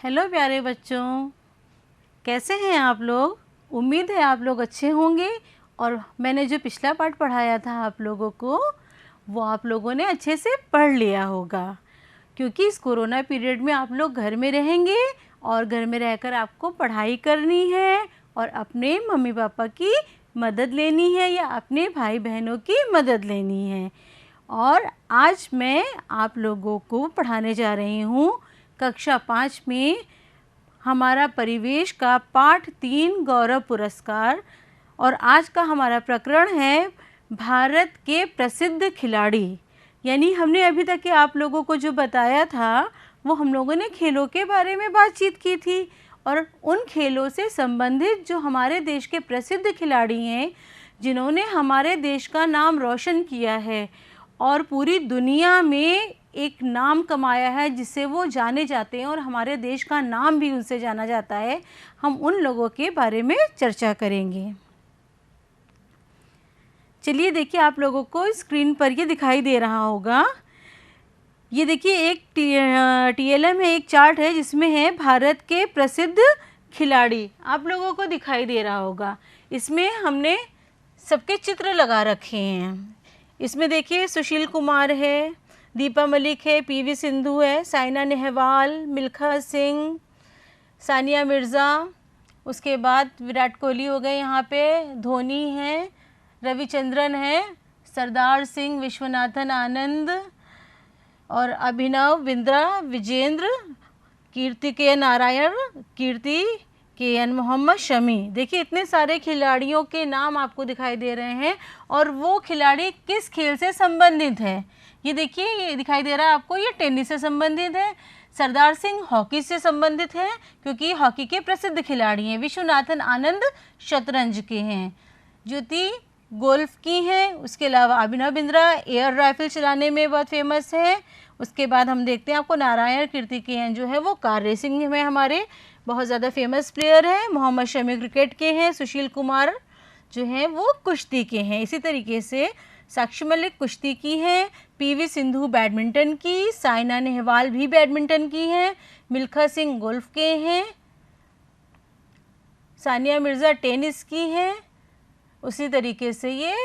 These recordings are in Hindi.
हेलो प्यारे बच्चों, कैसे हैं आप लोग। उम्मीद है आप लोग अच्छे होंगे और मैंने जो पिछला पाठ पढ़ाया था आप लोगों को वो आप लोगों ने अच्छे से पढ़ लिया होगा, क्योंकि इस कोरोना पीरियड में आप लोग घर में रहेंगे और घर में रहकर आपको पढ़ाई करनी है और अपने मम्मी पापा की मदद लेनी है या अपने भाई बहनों की मदद लेनी है। और आज मैं आप लोगों को पढ़ाने जा रही हूँ कक्षा 5 में हमारा परिवेश का पाठ 3 गौरव पुरस्कार। और आज का हमारा प्रकरण है भारत के प्रसिद्ध खिलाड़ी। यानी हमने अभी तक के आप लोगों को जो बताया था वो हम लोगों ने खेलों के बारे में बातचीत की थी और उन खेलों से संबंधित जो हमारे देश के प्रसिद्ध खिलाड़ी हैं जिन्होंने हमारे देश का नाम रोशन किया है और पूरी दुनिया में एक नाम कमाया है जिससे वो जाने जाते हैं और हमारे देश का नाम भी उनसे जाना जाता है, हम उन लोगों के बारे में चर्चा करेंगे। चलिए देखिए, आप लोगों को स्क्रीन पर ये दिखाई दे रहा होगा। ये देखिए एक TLM है, एक चार्ट है जिसमें है भारत के प्रसिद्ध खिलाड़ी, आप लोगों को दिखाई दे रहा होगा। इसमें हमने सबके चित्र लगा रखे हैं। इसमें देखिए सुशील कुमार है, दीपा मलिक है, PV सिंधु है, साइना नेहवाल, मिल्खा सिंह, सानिया मिर्ज़ा, उसके बाद विराट कोहली हो गए, यहाँ पे धोनी है, रविचंद्रन है, सरदार सिंह, विश्वनाथन आनंद और अभिनव बिंद्रा, विजेंद्र, कीर्ति के नारायण, कीर्ति KN मोहम्मद शमी। देखिए इतने सारे खिलाड़ियों के नाम आपको दिखाई दे रहे हैं और वो खिलाड़ी किस खेल से संबंधित है। ये देखिए, ये दिखाई दे रहा है आपको, ये टेनिस से संबंधित है। सरदार सिंह हॉकी से संबंधित है क्योंकि हॉकी के प्रसिद्ध खिलाड़ी हैं। विश्वनाथन आनंद शतरंज के हैं। ज्योति गोल्फ की हैं। उसके अलावा अभिनव बिंद्रा एयर राइफल चलाने में बहुत फेमस है। उसके बाद हम देखते हैं आपको नारायण कीर्ति KN जो है वो कार रेसिंग में हमारे बहुत ज़्यादा फेमस प्लेयर है। मोहम्मद शमी क्रिकेट के हैं। सुशील कुमार जो हैं वो कुश्ती के हैं। इसी तरीके से साक्षी मलिक कुश्ती की हैं, PV सिंधु बैडमिंटन की, साइना नेहवाल भी बैडमिंटन की हैं, मिल्खा सिंह गोल्फ के हैं, सानिया मिर्ज़ा टेनिस की हैं। उसी तरीके से ये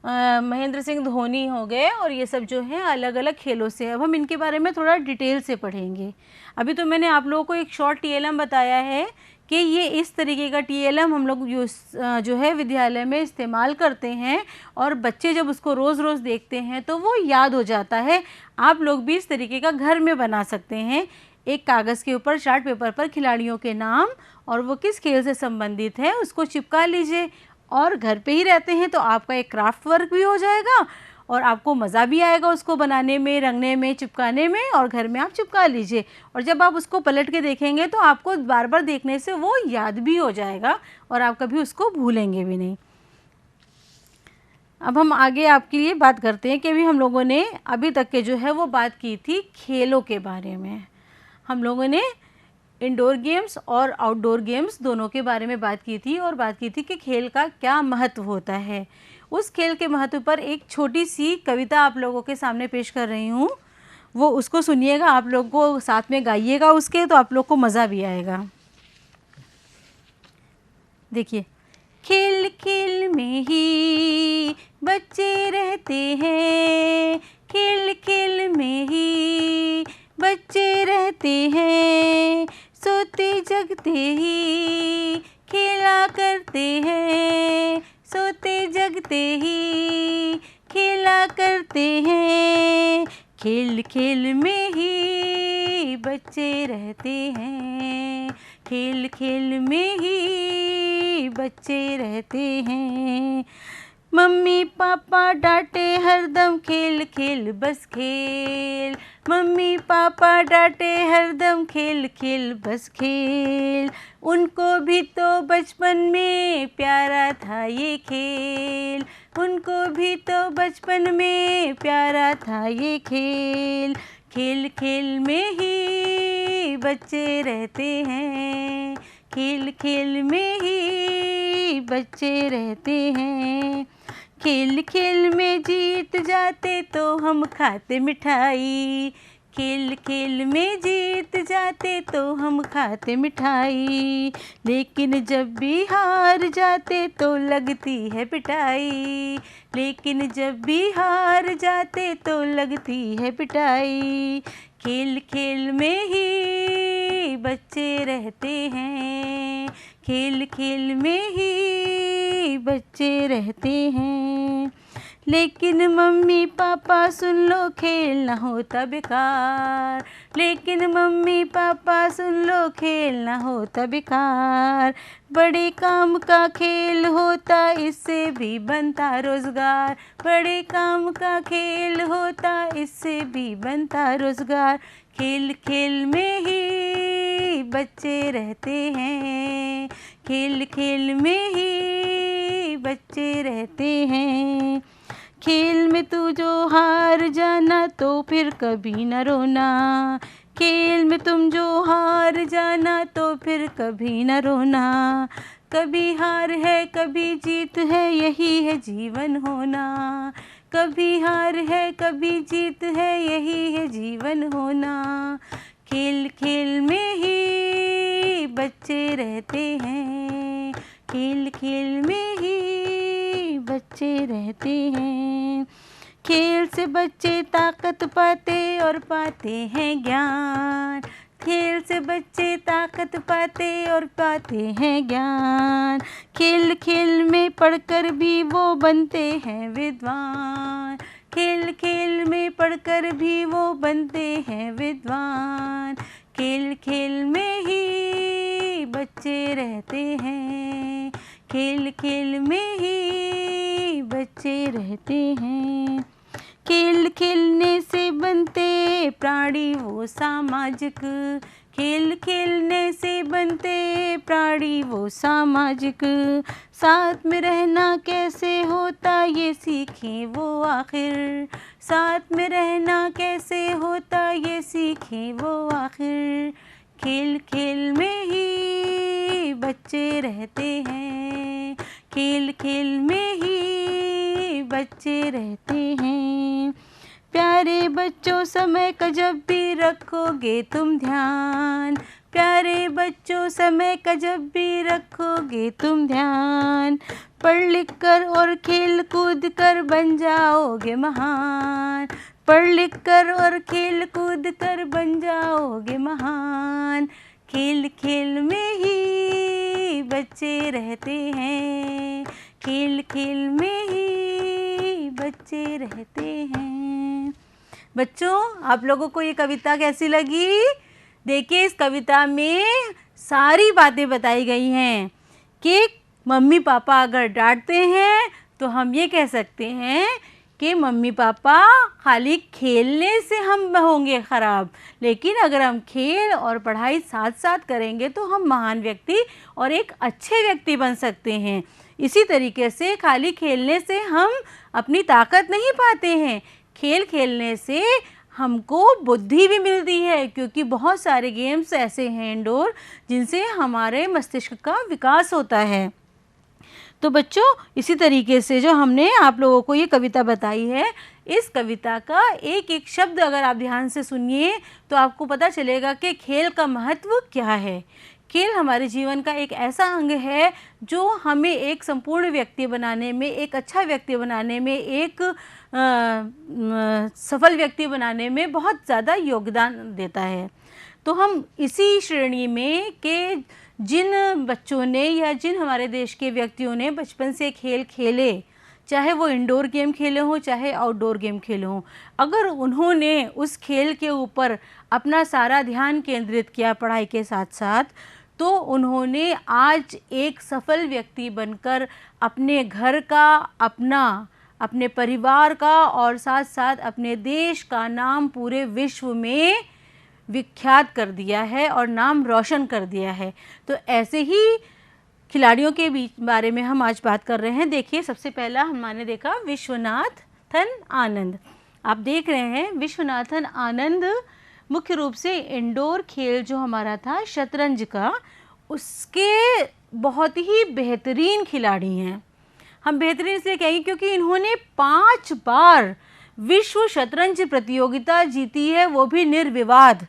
महेंद्र सिंह धोनी हो गए और ये सब जो हैं अलग अलग खेलों से। अब हम इनके बारे में थोड़ा डिटेल से पढ़ेंगे। अभी तो मैंने आप लोगों को एक शॉर्ट TLM बताया है कि ये इस तरीके का TLM हम लोग जो है विद्यालय में इस्तेमाल करते हैं और बच्चे जब उसको रोज़ रोज़ देखते हैं तो वो याद हो जाता है। आप लोग भी इस तरीके का घर में बना सकते हैं। एक कागज़ के ऊपर चार्ट पेपर पर खिलाड़ियों के नाम और वो किस खेल से संबंधित है उसको चिपका लीजिए और घर पे ही रहते हैं तो आपका एक क्राफ्ट वर्क भी हो जाएगा और आपको मज़ा भी आएगा उसको बनाने में, रंगने में, चिपकाने में। और घर में आप चिपका लीजिए और जब आप उसको पलट के देखेंगे तो आपको बार बार देखने से वो याद भी हो जाएगा और आप कभी उसको भूलेंगे भी नहीं। अब हम आगे आपके लिए बात करते हैं कि अभी हम लोगों ने अभी तक के जो है वो बात की थी खेलों के बारे में। हम लोगों ने इंडोर गेम्स और आउटडोर गेम्स दोनों के बारे में बात की थी और बात की थी कि खेल का क्या महत्व होता है। उस खेल के महत्व पर एक छोटी सी कविता आप लोगों के सामने पेश कर रही हूँ, वो उसको सुनिएगा, आप लोगों को साथ में गाइएगा उसके, तो आप लोग को मज़ा भी आएगा। देखिए, खेल खेल में ही बच्चे रहते हैं, खेल खेल में ही बच्चे रहते हैं, सोते जगते ही खेला करते हैं, सोते जगते ही खेला करते हैं, खेल खेल में ही बच्चे रहते हैं, खेल खेल में ही बच्चे रहते हैं। मम्मी पापा डांटे हरदम खेल खेल बस खेल, मम्मी पापा डांटे हरदम खेल खेल बस खेल, उनको भी तो बचपन में प्यारा था ये खेल, उनको भी तो बचपन में प्यारा था ये खेल, खेल खेल में ही बच्चे रहते हैं, खेल खेल में ही बच्चे रहते हैं, खेल खेल में जीत जाते तो हम खाते मिठाई, खेल खेल में जीत जाते तो हम खाते मिठाई, लेकिन जब भी हार जाते तो लगती है पिटाई, लेकिन जब भी हार जाते तो लगती है पिटाई। खेल खेल में ही बच्चे रहते हैं, खेल खेल में ही बच्चे रहते हैं। लेकिन मम्मी पापा सुन लो खेल ना होता बेकार, लेकिन मम्मी पापा सुन लो खेल ना होता बेकार। बड़े काम का खेल होता इससे भी बनता रोजगार, बड़े काम का खेल होता इससे भी बनता रोजगार। खेल खेल में ही बच्चे रहते हैं, खेल खेल में ही बच्चे रहते हैं। खेल में तू जो हार जाना तो फिर कभी न रोना, खेल में तुम जो हार जाना तो फिर कभी न रोना। कभी हार है कभी जीत है यही है जीवन होना, कभी हार है कभी जीत है यही है जीवन होना। खेल खेल में ही बच्चे रहते हैं, खेल खेल में ही बच्चे रहते हैं। खेल से बच्चे ताकत पाते और पाते हैं ज्ञान, खेल से बच्चे ताकत पाते और पाते हैं ज्ञान। खेल खेल में पढ़कर भी वो बनते हैं विद्वान, खेल खेल में पढ़कर भी वो बनते हैं विद्वान। खेल खेल में ही बच्चे रहते हैं, खेल खेल में ही बच्चे रहते हैं। खेल खेलने से बनते प्राणी वो सामाजिक, खेल खेलने से बनते प्राणी वो सामाजिक। साथ में रहना कैसे होता ये सीखें वो आखिर, साथ में रहना कैसे होता ये सीखें वो आखिर। खेल खेल में ही बच्चे रहते हैं, खेल खेल में ही बच्चे रहते हैं। प्यारे बच्चों समय का जब भी रखोगे तुम ध्यान, प्यारे बच्चों समय का जब भी रखोगे तुम ध्यान। पढ़ लिख कर और खेल कूद कर बन जाओगे महान, पढ़ लिख कर और खेल कूद कर बन जाओगे महान। खेल खेल में ही बच्चे रहते हैं, खेल खेल में ही बच्चे रहते हैं। बच्चों आप लोगों को ये कविता कैसी लगी? देखिए इस कविता में सारी बातें बताई गई हैं कि मम्मी पापा अगर डांटते हैं तो हम ये कह सकते हैं कि मम्मी पापा खाली खेलने से हम होंगे ख़राब, लेकिन अगर हम खेल और पढ़ाई साथ साथ करेंगे तो हम महान व्यक्ति और एक अच्छे व्यक्ति बन सकते हैं। इसी तरीके से खाली खेलने से हम अपनी ताकत नहीं पाते हैं, खेल खेलने से हमको बुद्धि भी मिलती है, क्योंकि बहुत सारे गेम्स ऐसे हैं इंडोर जिनसे हमारे मस्तिष्क का विकास होता है। तो बच्चों इसी तरीके से जो हमने आप लोगों को ये कविता बताई है, इस कविता का एक एक शब्द अगर आप ध्यान से सुनिए तो आपको पता चलेगा कि खेल का महत्व क्या है। खेल हमारे जीवन का एक ऐसा अंग है जो हमें एक संपूर्ण व्यक्ति बनाने में, एक अच्छा व्यक्ति बनाने में, एक सफल व्यक्ति बनाने में बहुत ज़्यादा योगदान देता है। तो हम इसी श्रेणी में के जिन बच्चों ने या जिन हमारे देश के व्यक्तियों ने बचपन से खेल खेले, चाहे वो इंडोर गेम खेले हों चाहे आउटडोर गेम खेले हों, अगर उन्होंने उस खेल के ऊपर अपना सारा ध्यान केंद्रित किया पढ़ाई के साथ साथ, तो उन्होंने आज एक सफल व्यक्ति बनकर अपने घर का, अपने परिवार का और साथ साथ अपने देश का नाम पूरे विश्व में विख्यात कर दिया है और नाम रोशन कर दिया है। तो ऐसे ही खिलाड़ियों के बारे में हम आज बात कर रहे हैं। देखिए सबसे पहला हमने देखा विश्वनाथन आनंद। आप देख रहे हैं विश्वनाथन आनंद मुख्य रूप से इंडोर खेल जो हमारा था शतरंज का, उसके बहुत ही बेहतरीन खिलाड़ी हैं। हम बेहतरीन इसलिए कहेंगे क्योंकि इन्होंने 5 बार विश्व शतरंज प्रतियोगिता जीती है, वो भी निर्विवाद,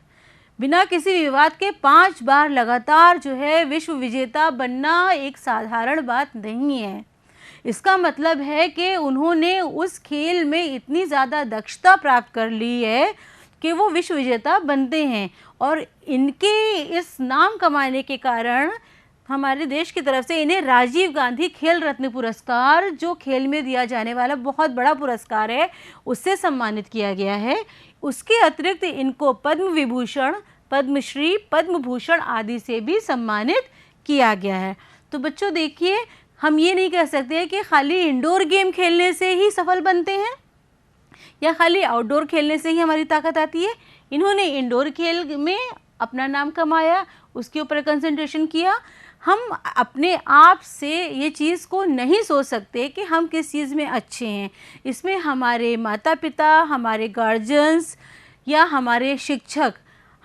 बिना किसी विवाद के 5 बार लगातार जो है विश्व विजेता बनना एक साधारण बात नहीं है। इसका मतलब है कि उन्होंने उस खेल में इतनी ज़्यादा दक्षता प्राप्त कर ली है कि वो विश्व विजेता बनते हैं, और इनके इस नाम कमाने के कारण हमारे देश की तरफ से इन्हें राजीव गांधी खेल रत्न पुरस्कार, जो खेल में दिया जाने वाला बहुत बड़ा पुरस्कार है, उससे सम्मानित किया गया है। उसके अतिरिक्त इनको पद्म विभूषण, पद्मश्री, पद्म भूषण आदि से भी सम्मानित किया गया है। तो बच्चों देखिए, हम ये नहीं कह सकते कि खाली इंडोर गेम खेलने से ही सफल बनते हैं या खाली आउटडोर खेलने से ही हमारी ताकत आती है। इन्होंने इंडोर खेल में अपना नाम कमाया, उसके ऊपर कंसंट्रेशन किया। हम अपने आप से ये चीज़ को नहीं सोच सकते कि हम किस चीज़ में अच्छे हैं। इसमें हमारे माता पिता, हमारे गार्जियंस या हमारे शिक्षक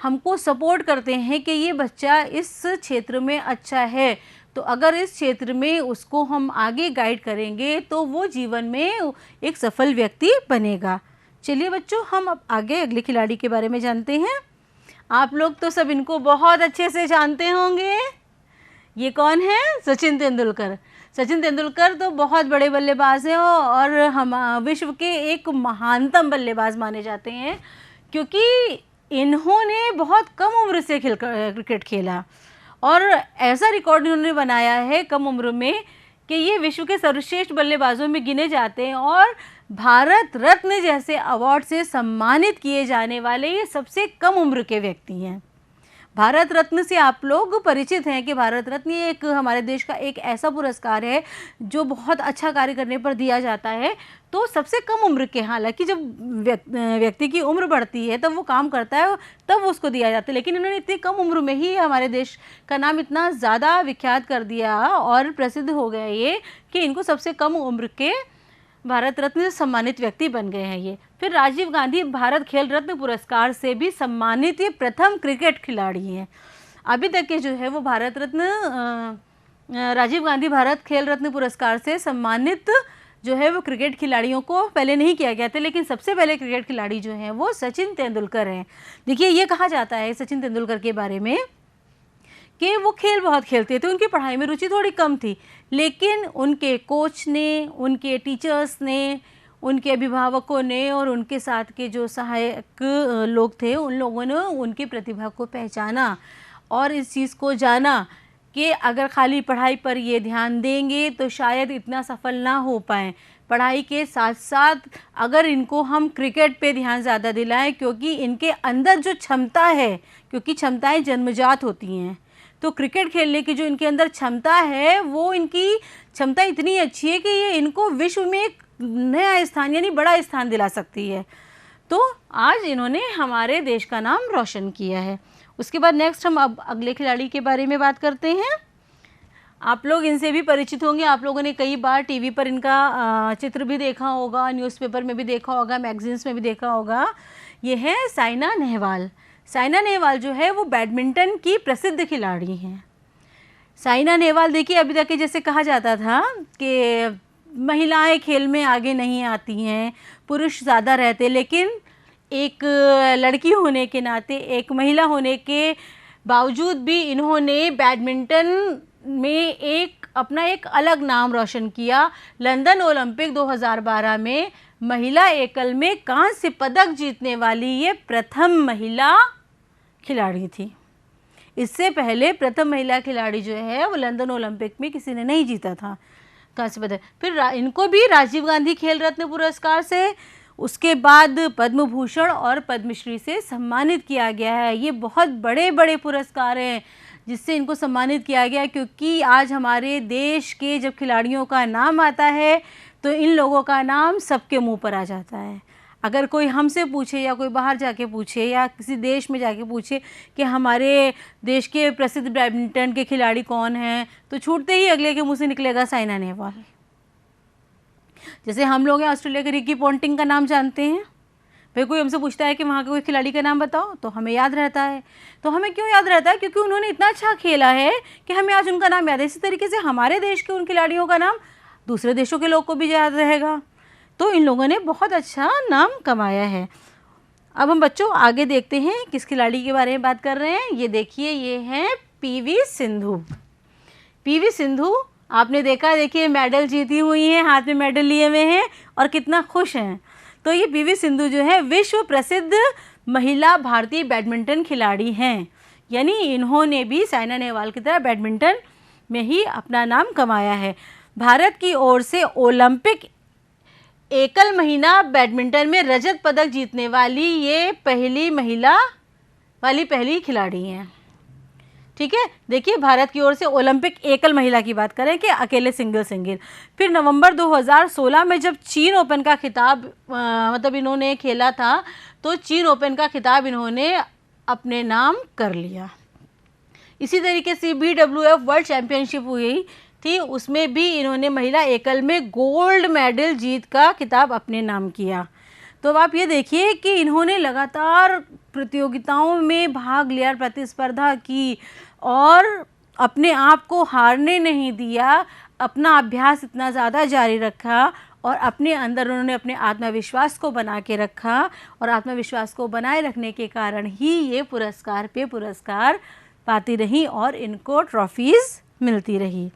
हमको सपोर्ट करते हैं कि ये बच्चा इस क्षेत्र में अच्छा है, तो अगर इस क्षेत्र में उसको हम आगे गाइड करेंगे तो वो जीवन में एक सफल व्यक्ति बनेगा। चलिए बच्चों, हम अब आगे अगले खिलाड़ी के बारे में जानते हैं। आप लोग तो सब इनको बहुत अच्छे से जानते होंगे। ये कौन है? सचिन तेंदुलकर। सचिन तेंदुलकर तो बहुत बड़े बल्लेबाज हैं और हम विश्व के एक महानतम बल्लेबाज माने जाते हैं, क्योंकि इन्होंने बहुत कम उम्र से क्रिकेट खेला और ऐसा रिकॉर्ड इन्होंने बनाया है कम उम्र में कि ये विश्व के सर्वश्रेष्ठ बल्लेबाजों में गिने जाते हैं और भारत रत्न जैसे अवार्ड से सम्मानित किए जाने वाले ये सबसे कम उम्र के व्यक्ति हैं। भारत रत्न से आप लोग परिचित हैं कि भारत रत्न ये एक हमारे देश का एक ऐसा पुरस्कार है जो बहुत अच्छा कार्य करने पर दिया जाता है। तो सबसे कम उम्र के, हालांकि जब व्यक्ति की उम्र बढ़ती है तब वो काम करता है तब उसको दिया जाता है, लेकिन इन्होंने इतनी कम उम्र में ही हमारे देश का नाम इतना ज़्यादा विख्यात कर दिया और प्रसिद्ध हो गया ये कि इनको सबसे कम उम्र के भारत रत्न से सम्मानित व्यक्ति बन गए हैं ये। फिर राजीव गांधी भारत खेल रत्न पुरस्कार से भी सम्मानित ये प्रथम क्रिकेट खिलाड़ी हैं। अभी तक के जो है वो भारत रत्न राजीव गांधी भारत खेल रत्न पुरस्कार से सम्मानित जो है वो क्रिकेट खिलाड़ियों को पहले नहीं किया गया था, लेकिन सबसे पहले क्रिकेट खिलाड़ी जो हैं वो सचिन तेंदुलकर हैं। देखिए, ये कहा जाता है सचिन तेंदुलकर के बारे में कि वो खेल बहुत खेलते थे, उनकी पढ़ाई में रुचि थोड़ी कम थी, लेकिन उनके कोच ने, उनके टीचर्स ने, उनके अभिभावकों ने और उनके साथ के जो सहायक लोग थे उन लोगों ने उनकी प्रतिभा को पहचाना और इस चीज़ को जाना कि अगर खाली पढ़ाई पर ये ध्यान देंगे तो शायद इतना सफल ना हो पाएँ। पढ़ाई के साथ साथ अगर इनको हम क्रिकेट पे ध्यान ज़्यादा दिलाएं, क्योंकि इनके अंदर जो क्षमता है, क्योंकि क्षमताएं जन्मजात होती हैं, तो क्रिकेट खेलने की जो इनके अंदर क्षमता है वो इनकी क्षमता इतनी अच्छी है कि ये इनको विश्व में एक नया स्थान यानी बड़ा स्थान दिला सकती है। तो आज इन्होंने हमारे देश का नाम रोशन किया है। उसके बाद नेक्स्ट हम अब अगले खिलाड़ी के बारे में बात करते हैं। आप लोग इनसे भी परिचित होंगे, आप लोगों ने कई बार टीवी पर इनका चित्र भी देखा होगा, न्यूज़पेपर में भी देखा होगा, मैगजीन्स में भी देखा होगा। ये है साइना नेहवाल। साइना नेहवाल जो है वो बैडमिंटन की प्रसिद्ध खिलाड़ी हैं। साइना नेहवाल देखिए, अभी तक जैसे कहा जाता था कि महिलाएं खेल में आगे नहीं आती हैं, पुरुष ज़्यादा रहते, लेकिन एक लड़की होने के नाते, एक महिला होने के बावजूद भी इन्होंने बैडमिंटन में अपना एक अलग नाम रोशन किया। लंदन ओलंपिक 2012 में महिला एकल में कांस्य पदक जीतने वाली ये प्रथम महिला खिलाड़ी थी। इससे पहले प्रथम महिला खिलाड़ी जो है वो लंदन ओलंपिक में किसी ने नहीं जीता था कांस्य पदक। फिर इनको भी राजीव गांधी खेल रत्न पुरस्कार से, उसके बाद पद्म भूषण और पद्मश्री से सम्मानित किया गया है। ये बहुत बड़े बड़े पुरस्कार हैं जिससे इनको सम्मानित किया गया, क्योंकि आज हमारे देश के जब खिलाड़ियों का नाम आता है तो इन लोगों का नाम सबके मुंह पर आ जाता है। अगर कोई हमसे पूछे या कोई बाहर जाके पूछे या किसी देश में जाके पूछे कि हमारे देश के प्रसिद्ध बैडमिंटन के खिलाड़ी कौन हैं, तो छूटते ही अगले के मुंह से निकलेगा साइना नेहवाल। जैसे हम लोग हैं ऑस्ट्रेलिया के रिकी पॉन्टिंग का नाम जानते हैं, फिर कोई हमसे पूछता है कि वहाँ के कोई खिलाड़ी का नाम बताओ तो हमें याद रहता है। तो हमें क्यों याद रहता है? क्योंकि उन्होंने इतना अच्छा खेला है कि हमें आज उनका नाम याद है। इसी तरीके से हमारे देश के उन खिलाड़ियों का नाम दूसरे देशों के लोग को भी याद रहेगा। तो इन लोगों ने बहुत अच्छा नाम कमाया है। अब हम बच्चों आगे देखते हैं किस खिलाड़ी के बारे में बात कर रहे हैं। ये देखिए, ये हैं पीवी सिंधु। पीवी सिंधु आपने देखा, देखिए मेडल जीती हुई हैं, हाथ में मेडल लिए हुए हैं और कितना खुश हैं। तो ये पीवी सिंधु जो है विश्व प्रसिद्ध महिला भारतीय बैडमिंटन खिलाड़ी हैं, यानी इन्होंने भी साइना नेहवाल की तरह बैडमिंटन में ही अपना नाम कमाया है। भारत की ओर से ओलंपिक एकल महिला बैडमिंटन में रजत पदक जीतने वाली ये पहली खिलाड़ी हैं। ठीक है, देखिए भारत की ओर से ओलंपिक एकल महिला की बात करें कि अकेले सिंगल। फिर नवंबर 2016 में जब चीन ओपन का खिताब मतलब इन्होंने खेला था, तो चीन ओपन का खिताब इन्होंने अपने नाम कर लिया। इसी तरीके से BWF वर्ल्ड चैंपियनशिप हुई थी, उसमें भी इन्होंने महिला एकल में गोल्ड मेडल जीत का खिताब अपने नाम किया। तो अब आप ये देखिए कि इन्होंने लगातार प्रतियोगिताओं में भाग लिया, प्रतिस्पर्धा की और अपने आप को हारने नहीं दिया, अपना अभ्यास इतना ज़्यादा जारी रखा और अपने अंदर उन्होंने अपने आत्मविश्वास को बना के रखा और आत्मविश्वास को बनाए रखने के कारण ही ये पुरस्कार पे पुरस्कार पाती रही और इनको ट्रॉफीज़ मिलती रही।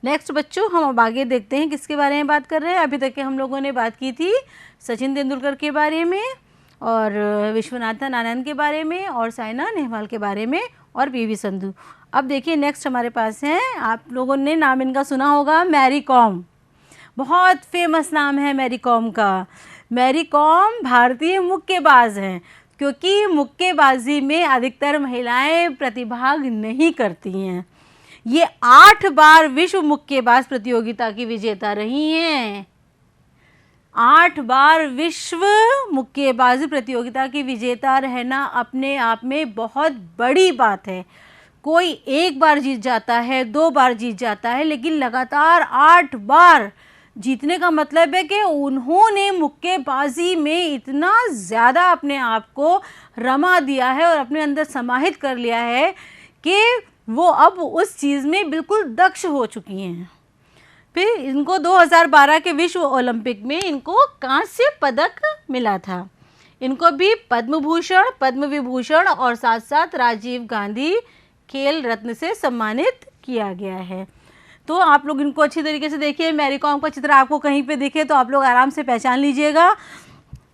नेक्स्ट बच्चों, हम अब आगे देखते हैं किसके बारे में बात कर रहे हैं। अभी तक के हम लोगों ने बात की थी सचिन तेंदुलकर के बारे में और विश्वनाथन आनंद के बारे में और साइना नेहवाल के बारे में और पीवी सिंधु। अब देखिए नेक्स्ट हमारे पास हैं, आप लोगों ने नाम इनका सुना होगा, मैरी कॉम। बहुत फेमस नाम है मैरी कॉम का। मैरी कॉम भारतीय मुक्केबाज हैं, क्योंकि मुक्केबाजी में अधिकतर महिलाएं प्रतिभाग नहीं करती हैं। ये 8 बार विश्व मुक्केबाज प्रतियोगिता की विजेता रही हैं। 8 बार विश्व मुक्केबाजी प्रतियोगिता की विजेता रहना अपने आप में बहुत बड़ी बात है। कोई 1 बार जीत जाता है, 2 बार जीत जाता है, लेकिन लगातार 8 बार जीतने का मतलब है कि उन्होंने मुक्केबाजी में इतना ज़्यादा अपने आप को रमा दिया है और अपने अंदर समाहित कर लिया है कि वो अब उस चीज़ में बिल्कुल दक्ष हो चुकी हैं। फिर इनको 2012 के विश्व ओलंपिक में इनको कांस्य पदक मिला था। इनको भी पद्म भूषण, पद्म विभूषण और साथ साथ राजीव गांधी खेल रत्न से सम्मानित किया गया है। तो आप लोग इनको अच्छी तरीके से देखिए। मैरी कॉम का चित्र आपको कहीं पे दिखे तो आप लोग आराम से पहचान लीजिएगा,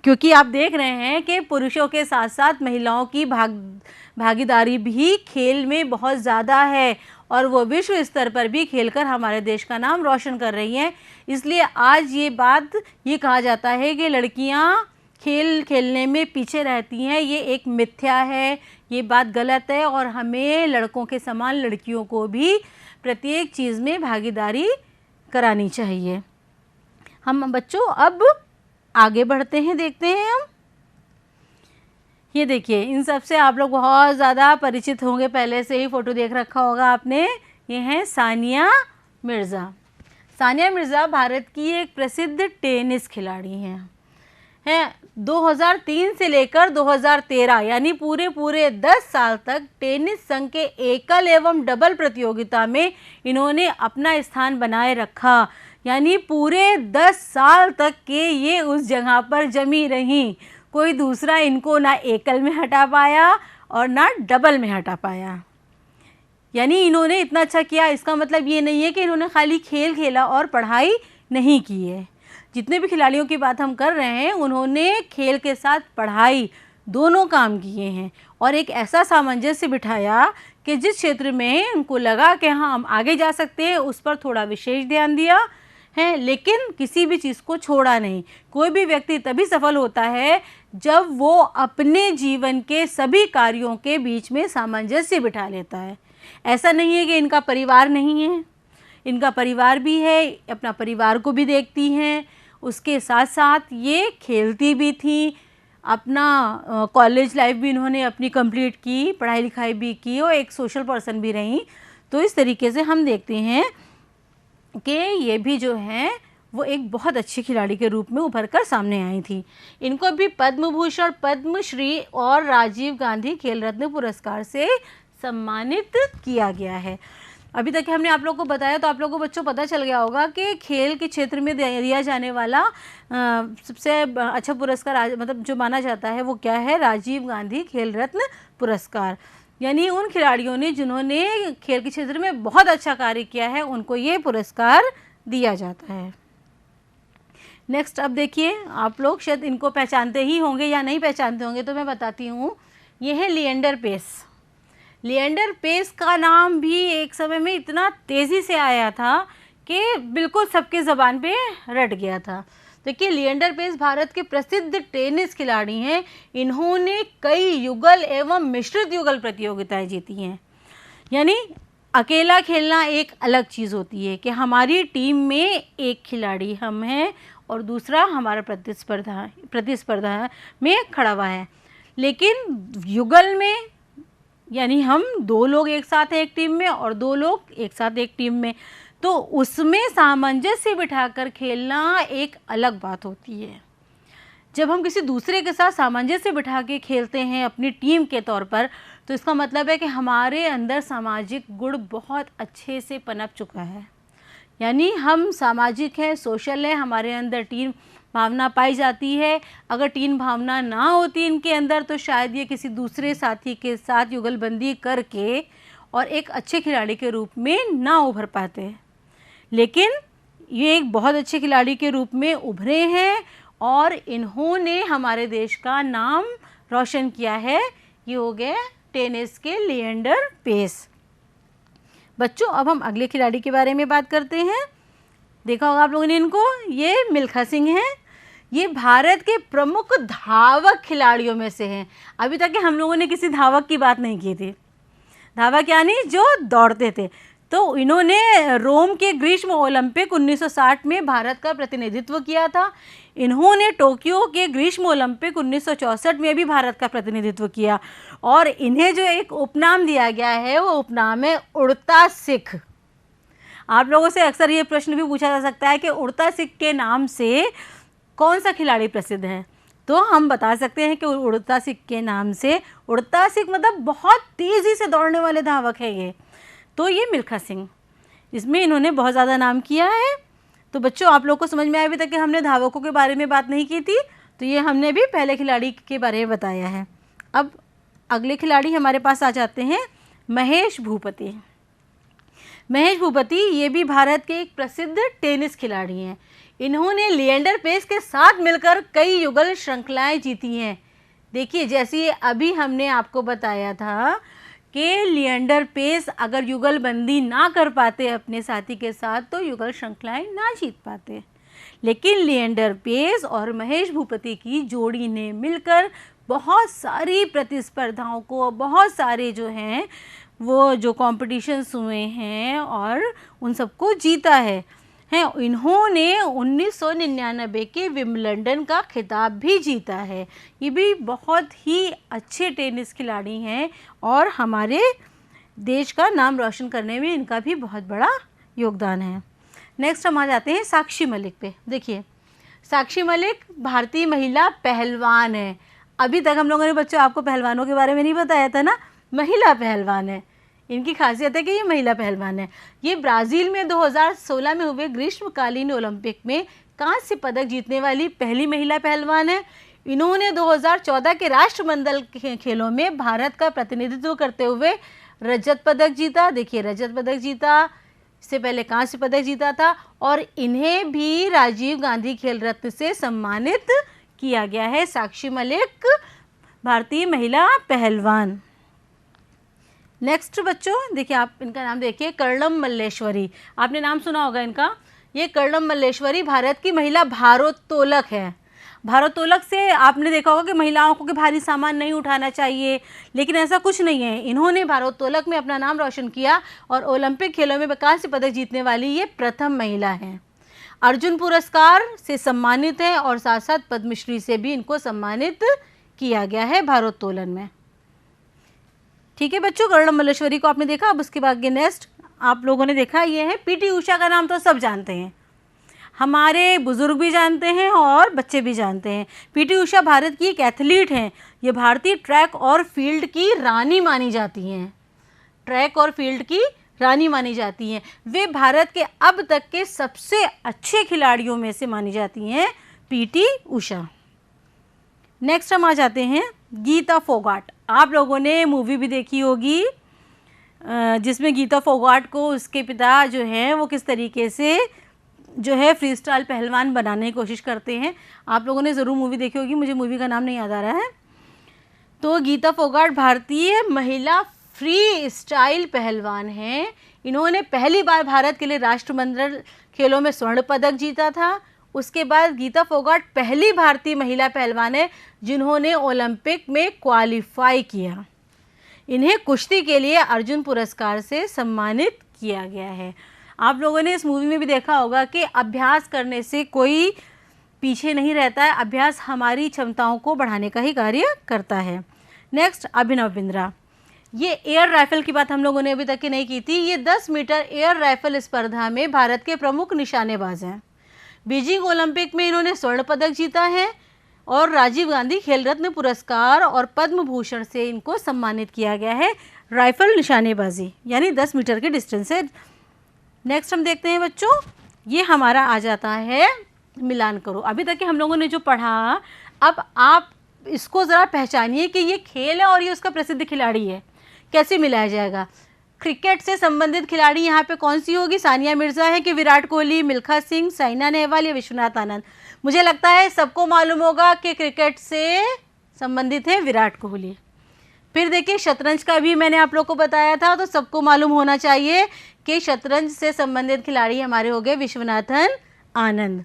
क्योंकि आप देख रहे हैं कि पुरुषों के साथ साथ महिलाओं की भागीदारी भी खेल में बहुत ज़्यादा है और वो विश्व स्तर पर भी खेलकर हमारे देश का नाम रोशन कर रही हैं। इसलिए आज ये कहा जाता है कि लड़कियां खेल खेलने में पीछे रहती हैं, ये एक मिथ्या है, ये बात गलत है और हमें लड़कों के समान लड़कियों को भी प्रत्येक चीज़ में भागीदारी करानी चाहिए। हम बच्चों अब आगे बढ़ते हैं, देखते हैं हम। ये देखिए, इन सब से आप लोग बहुत ज़्यादा परिचित होंगे, पहले से ही फ़ोटो देख रखा होगा आपने। ये हैं सानिया मिर्ज़ा। सानिया मिर्ज़ा भारत की एक प्रसिद्ध टेनिस खिलाड़ी हैं। 2003 से लेकर 2013 यानी पूरे 10 साल तक टेनिस संघ के एकल एवं डबल प्रतियोगिता में इन्होंने अपना स्थान बनाए रखा। यानी पूरे 10 साल तक के ये उस जगह पर जमी रहीं। कोई दूसरा इनको ना एकल में हटा पाया और ना डबल में हटा पाया। यानी इन्होंने इतना अच्छा किया, इसका मतलब ये नहीं है कि इन्होंने खाली खेल खेला और पढ़ाई नहीं की है। जितने भी खिलाड़ियों की बात हम कर रहे हैं, उन्होंने खेल के साथ पढ़ाई दोनों काम किए हैं और एक ऐसा सामंजस्य बिठाया कि जिस क्षेत्र में उनको लगा कि हाँ हम आगे जा सकते हैं, उस पर थोड़ा विशेष ध्यान दिया है, लेकिन किसी भी चीज़ को छोड़ा नहीं। कोई भी व्यक्ति तभी सफल होता है जब वो अपने जीवन के सभी कार्यों के बीच में सामंजस्य बिठा लेता है। ऐसा नहीं है कि इनका परिवार नहीं है, इनका परिवार भी है, अपना परिवार को भी देखती हैं, उसके साथ साथ ये खेलती भी थी। अपना कॉलेज लाइफ भी इन्होंने अपनी कंप्लीट की, पढ़ाई लिखाई भी की और एक सोशल पर्सन भी रही। तो इस तरीके से हम देखते हैं कि ये भी जो हैं वो एक बहुत अच्छी खिलाड़ी के रूप में उभर कर सामने आई थी। इनको भी पद्म भूषण, पद्मश्री और राजीव गांधी खेल रत्न पुरस्कार से सम्मानित किया गया है। अभी तक हमने आप लोगों को बताया, तो आप लोगों को बच्चों पता चल गया होगा कि खेल के क्षेत्र में दिया जाने वाला सबसे अच्छा पुरस्कार मतलब जो माना जाता है वो क्या है, राजीव गांधी खेल रत्न पुरस्कार। यानी उन खिलाड़ियों ने जिन्होंने खेल के क्षेत्र में बहुत अच्छा कार्य किया है उनको ये पुरस्कार दिया जाता है। नेक्स्ट अब देखिए, आप लोग शायद इनको पहचानते ही होंगे या नहीं पहचानते होंगे, तो मैं बताती हूँ। ये है लिएंडर पेस। लिएंडर पेस का नाम भी एक समय में इतना तेज़ी से आया था कि बिल्कुल सबके ज़बान पे रट गया था। देखिए, लिएंडर पेस भारत के प्रसिद्ध टेनिस खिलाड़ी हैं। इन्होंने कई युगल एवं मिश्रित युगल प्रतियोगिताएं जीती हैं। यानी अकेला खेलना एक अलग चीज़ होती है कि हमारी टीम में एक खिलाड़ी हम हैं और दूसरा हमारा प्रतिस्पर्धा में खड़ा हुआ है। लेकिन युगल में यानी हम 2 लोग एक साथ हैं एक टीम में और 2 लोग एक साथ एक टीम में, तो उसमें सामंजस्य बिठाकर खेलना एक अलग बात होती है। जब हम किसी दूसरे के साथ सामंजस्य बिठा के खेलते हैं अपनी टीम के तौर पर, तो इसका मतलब है कि हमारे अंदर सामाजिक गुण बहुत अच्छे से पनप चुका है। यानी हम सामाजिक हैं, सोशल हैं, हमारे अंदर टीम भावना पाई जाती है। अगर टीम भावना ना होती इनके अंदर तो शायद ये किसी दूसरे साथी के साथ युगलबंदी करके और एक अच्छे खिलाड़ी के रूप में ना उभर पाते। लेकिन ये एक बहुत अच्छे खिलाड़ी के रूप में उभरे हैं और इन्होंने हमारे देश का नाम रोशन किया है। ये हो गए टेनिस के लिएंडर पेस। बच्चों, अब हम अगले खिलाड़ी के बारे में बात करते हैं। देखा होगा आप लोगों ने इनको, ये मिल्खा सिंह हैं। ये भारत के प्रमुख धावक खिलाड़ियों में से हैं। अभी तक हम लोगों ने किसी धावक की बात नहीं की थी। धावक यानी जो दौड़ते थे। तो इन्होंने रोम के ग्रीष्म ओलंपिक 1960 में भारत का प्रतिनिधित्व किया था। इन्होंने टोक्यो के ग्रीष्म ओलंपिक 1964 में भी भारत का प्रतिनिधित्व किया और इन्हें जो एक उपनाम दिया गया है वो उपनाम है उड़ता सिख। आप लोगों से अक्सर ये प्रश्न भी पूछा जा सकता है कि उड़ता सिख के नाम से कौन सा खिलाड़ी प्रसिद्ध है, तो हम बता सकते हैं कि उड़ता सिख के नाम से, उड़ता सिख मतलब बहुत तेज़ी से दौड़ने वाले धावक है ये, तो ये मिल्खा सिंह, इसमें इन्होंने बहुत ज़्यादा नाम किया है। तो बच्चों, आप लोग को समझ में आया अभी तक कि हमने धावकों के बारे में बात नहीं की थी, तो ये हमने भी पहले खिलाड़ी के बारे में बताया है। अब अगले खिलाड़ी हमारे पास आ जाते हैं महेश भूपति। महेश भूपति ये भी भारत के एक प्रसिद्ध टेनिस खिलाड़ी हैं। इन्होंने लिएंडर पेस के साथ मिलकर कई युगल श्रृंखलाएं जीती हैं। देखिए, जैसे अभी हमने आपको बताया था कि लिएंडर पेस अगर युगलबंदी ना कर पाते अपने साथी के साथ तो युगल श्रृंखलाएं ना जीत पाते, लेकिन लिएंडर पेस और महेश भूपति की जोड़ी ने मिलकर बहुत सारी प्रतिस्पर्धाओं को, बहुत सारे जो हैं वो जो कॉम्पिटिशन्स हुए हैं और उन सबको जीता है। इन्होंने 1999 के विंबलडन का खिताब भी जीता है। ये भी बहुत ही अच्छे टेनिस खिलाड़ी हैं और हमारे देश का नाम रोशन करने में इनका भी बहुत बड़ा योगदान है। नेक्स्ट हम आ जाते हैं साक्षी मलिक पे। देखिए, साक्षी मलिक भारतीय महिला पहलवान है। अभी तक हम लोगों ने बच्चों आपको पहलवानों के बारे में नहीं बताया था ना, महिला पहलवान है। इनकी खासियत है कि ये महिला पहलवान है। ये ब्राज़ील में 2016 में हुए ग्रीष्मकालीन ओलंपिक में कांस्य पदक जीतने वाली पहली महिला पहलवान है। इन्होंने 2014 के राष्ट्रमंडल खेलों में भारत का प्रतिनिधित्व करते हुए रजत पदक जीता। देखिए, रजत पदक जीता, इससे पहले कांस्य पदक जीता था और इन्हें भी राजीव गांधी खेल रत्न से सम्मानित किया गया है। साक्षी मलिक भारतीय महिला पहलवान। नेक्स्ट बच्चों, देखिए आप इनका नाम देखिए, कर्णम मल्लेश्वरी। आपने नाम सुना होगा इनका। ये कर्णम मल्लेश्वरी भारत की महिला भारोत्तोलक है। भारोत्तोलक से आपने देखा होगा कि महिलाओं को भारी सामान नहीं उठाना चाहिए, लेकिन ऐसा कुछ नहीं है। इन्होंने भारोत्तोलक में अपना नाम रोशन किया और ओलंपिक खेलों में कांस्य पदक जीतने वाली ये प्रथम महिला है। अर्जुन पुरस्कार से सम्मानित है और साथ साथ पद्मश्री से भी इनको सम्मानित किया गया है भारोत्तोलन में। ठीक है बच्चों, कर्णम मल्लेश्वरी को आपने देखा। अब उसके बाद नेक्स्ट आप लोगों ने देखा, ये है पीटी उषा। का नाम तो सब जानते हैं, हमारे बुजुर्ग भी जानते हैं और बच्चे भी जानते हैं। पीटी उषा भारत की एक एथलीट हैं। ये भारतीय ट्रैक और फील्ड की रानी मानी जाती हैं। ट्रैक और फील्ड की रानी मानी जाती हैं। वे भारत के अब तक के सबसे अच्छे खिलाड़ियों में से मानी जाती हैं, पीटी उषा। नेक्स्ट हम आ जाते हैं गीता फोगाट। आप लोगों ने मूवी भी देखी होगी जिसमें गीता फोगाट को उसके पिता जो हैं वो किस तरीके से जो है फ्री स्टाइल पहलवान बनाने की कोशिश करते हैं। आप लोगों ने ज़रूर मूवी देखी होगी, मुझे मूवी का नाम नहीं याद आ रहा है। तो गीता फोगाट भारतीय महिला फ्री स्टाइल पहलवान हैं। इन्होंने पहली बार भारत के लिए राष्ट्रमंडल खेलों में स्वर्ण पदक जीता था। उसके बाद गीता फोगाट पहली भारतीय महिला पहलवान है जिन्होंने ओलंपिक में क्वालिफाई किया। इन्हें कुश्ती के लिए अर्जुन पुरस्कार से सम्मानित किया गया है। आप लोगों ने इस मूवी में भी देखा होगा कि अभ्यास करने से कोई पीछे नहीं रहता है, अभ्यास हमारी क्षमताओं को बढ़ाने का ही कार्य करता है। नेक्स्ट अभिनव बिंद्रा। ये एयर राइफल की बात हम लोगों ने अभी तक की नहीं की थी। ये 10 मीटर एयर राइफल स्पर्धा में भारत के प्रमुख निशानेबाज हैं। बीजिंग ओलंपिक में इन्होंने स्वर्ण पदक जीता है और राजीव गांधी खेल रत्न पुरस्कार और पद्म भूषण से इनको सम्मानित किया गया है। राइफल निशानेबाजी यानी 10 मीटर के डिस्टेंस से। नेक्स्ट हम देखते हैं बच्चों, ये हमारा आ जाता है मिलान करो। अभी तक के हम लोगों ने जो पढ़ा, अब आप इसको ज़रा पहचानिए कि ये खेल है और ये उसका प्रसिद्ध खिलाड़ी है। कैसे मिलाया जाएगा? क्रिकेट से संबंधित खिलाड़ी यहाँ पे कौन सी होगी? सानिया मिर्ज़ा है कि विराट कोहली, मिल्खा सिंह, साइना नेहवाल या विश्वनाथ आनंद? मुझे लगता है सबको मालूम होगा कि क्रिकेट से संबंधित है विराट कोहली। फिर देखिए शतरंज का भी मैंने आप लोग को बताया था, तो सबको मालूम होना चाहिए कि शतरंज से संबंधित खिलाड़ी हमारे हो गए विश्वनाथन आनंद।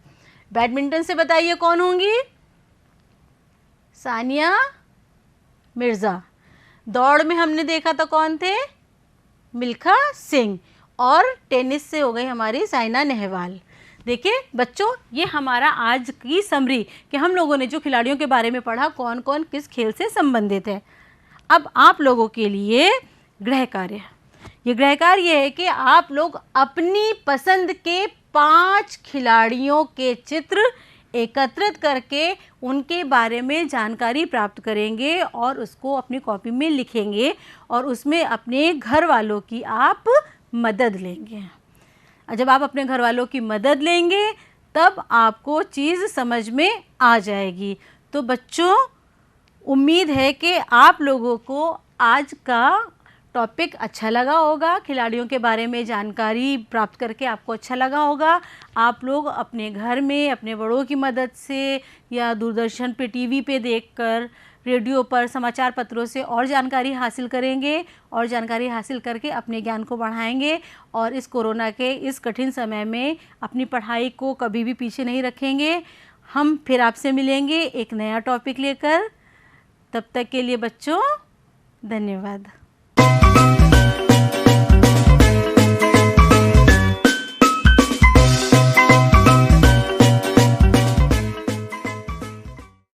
बैडमिंटन से बताइए कौन होंगी? सानिया मिर्ज़ा। दौड़ में हमने देखा था कौन थे? मिल्खा सिंह। और टेनिस से हो गई हमारी साइना नेहवाल। देखिए बच्चों, ये हमारा आज की समरी कि हम लोगों ने जो खिलाड़ियों के बारे में पढ़ा, कौन कौन किस खेल से संबंधित है। अब आप लोगों के लिए गृह कार्य। ये गृह कार्य है कि आप लोग अपनी पसंद के 5 खिलाड़ियों के चित्र एकत्रित करके उनके बारे में जानकारी प्राप्त करेंगे और उसको अपनी कॉपी में लिखेंगे और उसमें अपने घर वालों की आप मदद लेंगे। जब आप अपने घर वालों की मदद लेंगे तब आपको चीज़ समझ में आ जाएगी। तो बच्चों, उम्मीद है कि आप लोगों को आज का टॉपिक अच्छा लगा होगा। खिलाड़ियों के बारे में जानकारी प्राप्त करके आपको अच्छा लगा होगा। आप लोग अपने घर में अपने बड़ों की मदद से या दूरदर्शन पे, टीवी पे देखकर, रेडियो पर, समाचार पत्रों से और जानकारी हासिल करेंगे और जानकारी हासिल करके अपने ज्ञान को बढ़ाएंगे और इस कोरोना के इस कठिन समय में अपनी पढ़ाई को कभी भी पीछे नहीं रखेंगे। हम फिर आपसे मिलेंगे एक नया टॉपिक लेकर। तब तक के लिए बच्चों धन्यवाद।